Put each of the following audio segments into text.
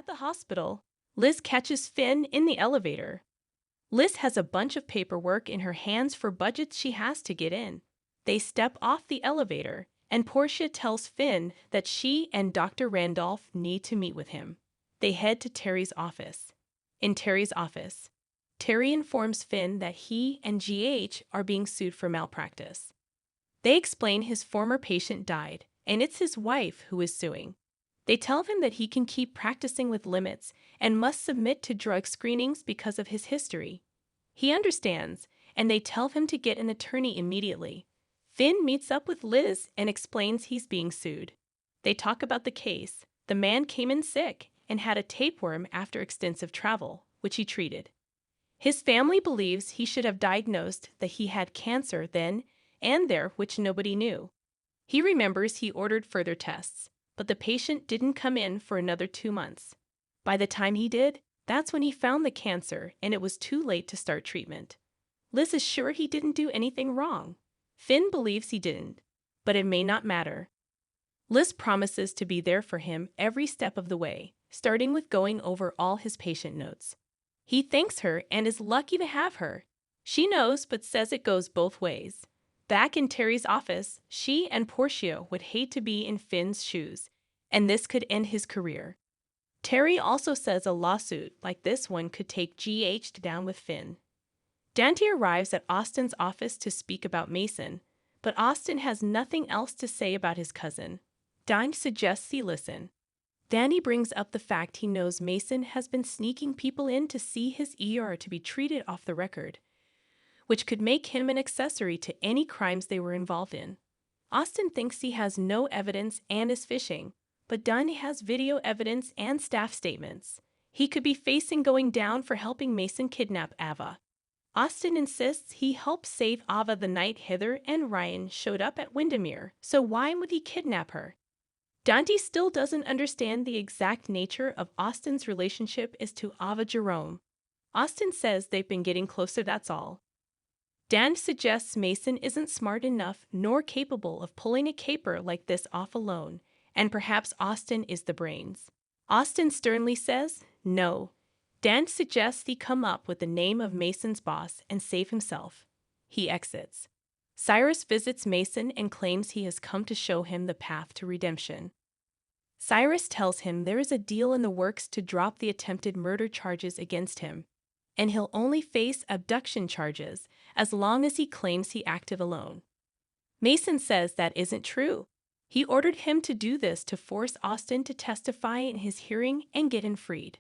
At the hospital, Liz catches Finn in the elevator. Liz has a bunch of paperwork in her hands for budgets she has to get in. They step off the elevator, and Portia tells Finn that she and Dr. Randolph need to meet with him. They head to Terry's office. In Terry's office, Terry informs Finn that he and GH are being sued for malpractice. They explain his former patient died, and it's his wife who is suing. They tell him that he can keep practicing with limits and must submit to drug screenings because of his history. He understands, and they tell him to get an attorney immediately. Finn meets up with Liz and explains he's being sued. They talk about the case. The man came in sick and had a tapeworm after extensive travel, which he treated. His family believes he should have diagnosed that he had cancer then and there, which nobody knew. He remembers he ordered further tests, but the patient didn't come in for another 2 months. By the time he did, that's when he found the cancer, and it was too late to start treatment. Liz is sure he didn't do anything wrong. Finn believes he didn't, but it may not matter. Liz promises to be there for him every step of the way, starting with going over all his patient notes. He thanks her and is lucky to have her. She knows but says it goes both ways. Back in Terry's office, she and Portia would hate to be in Finn's shoes, and this could end his career. Terry also says a lawsuit like this one could take GH down with Finn. Dante arrives at Austin's office to speak about Mason, but Austin has nothing else to say about his cousin. Dante suggests he listen. Danny brings up the fact he knows Mason has been sneaking people in to see his ER to be treated off the record, which could make him an accessory to any crimes they were involved in. Austin thinks he has no evidence and is fishing, but Dante has video evidence and staff statements. He could be facing going down for helping Mason kidnap Ava. Austin insists he helped save Ava the night Heather and Ryan showed up at Windermere, so why would he kidnap her? Dante still doesn't understand the exact nature of Austin's relationship is to Ava Jerome. Austin says they've been getting closer, that's all. Dan suggests Mason isn't smart enough nor capable of pulling a caper like this off alone, and perhaps Austin is the brains. Austin sternly says, no. Dan suggests he come up with the name of Mason's boss and save himself. He exits. Cyrus visits Mason and claims he has come to show him the path to redemption. Cyrus tells him there is a deal in the works to drop the attempted murder charges against him, and he'll only face abduction charges as long as he claims he acted alone. Mason says that isn't true. He ordered him to do this to force Austin to testify in his hearing and get him freed.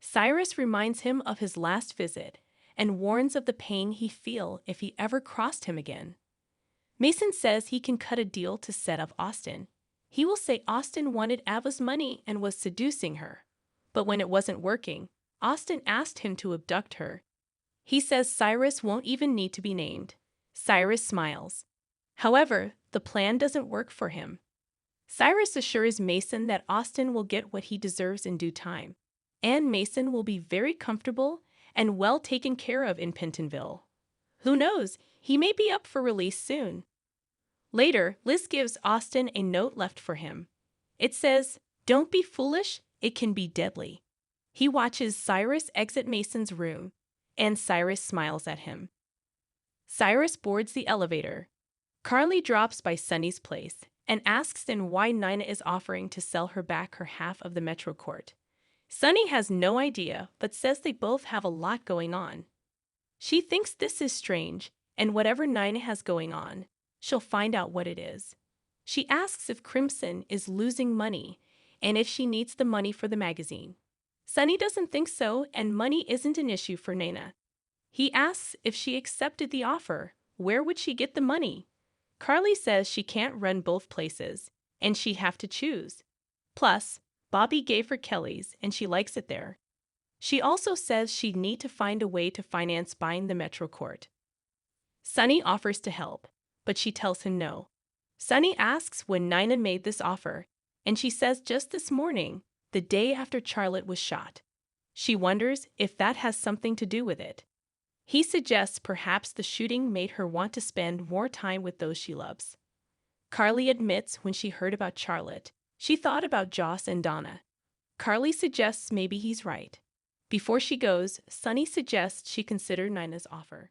Cyrus reminds him of his last visit and warns of the pain he'd feel if he ever crossed him again. Mason says he can cut a deal to set up Austin. He will say Austin wanted Ava's money and was seducing her. But when it wasn't working, Austin asked him to abduct her. He says Cyrus won't even need to be named. Cyrus smiles. However, the plan doesn't work for him. Cyrus assures Mason that Austin will get what he deserves in due time, and Mason will be very comfortable and well taken care of in Pentonville. Who knows, he may be up for release soon. Later, Liz gives Austin a note left for him. It says, "Don't be foolish, it can be deadly." He watches Cyrus exit Mason's room, and Cyrus smiles at him. Cyrus boards the elevator. Carly drops by Sunny's place and asks him why Nina is offering to sell her back her half of the Metro Court. Sunny has no idea, but says they both have a lot going on. She thinks this is strange, and whatever Nina has going on, she'll find out what it is. She asks if Crimson is losing money, and if she needs the money for the magazine. Sunny doesn't think so, and money isn't an issue for Nina. He asks if she accepted the offer, where would she get the money? Carly says she can't run both places, and she'd have to choose. Plus, Bobby gave her Kelly's, and she likes it there. She also says she'd need to find a way to finance buying the Metro Court. Sunny offers to help, but she tells him no. Sunny asks when Nina made this offer, and she says just this morning, the day after Charlotte was shot. She wonders if that has something to do with it. He suggests perhaps the shooting made her want to spend more time with those she loves. Carly admits when she heard about Charlotte, she thought about Joss and Donna. Carly suggests maybe he's right. Before she goes, Sunny suggests she consider Nina's offer.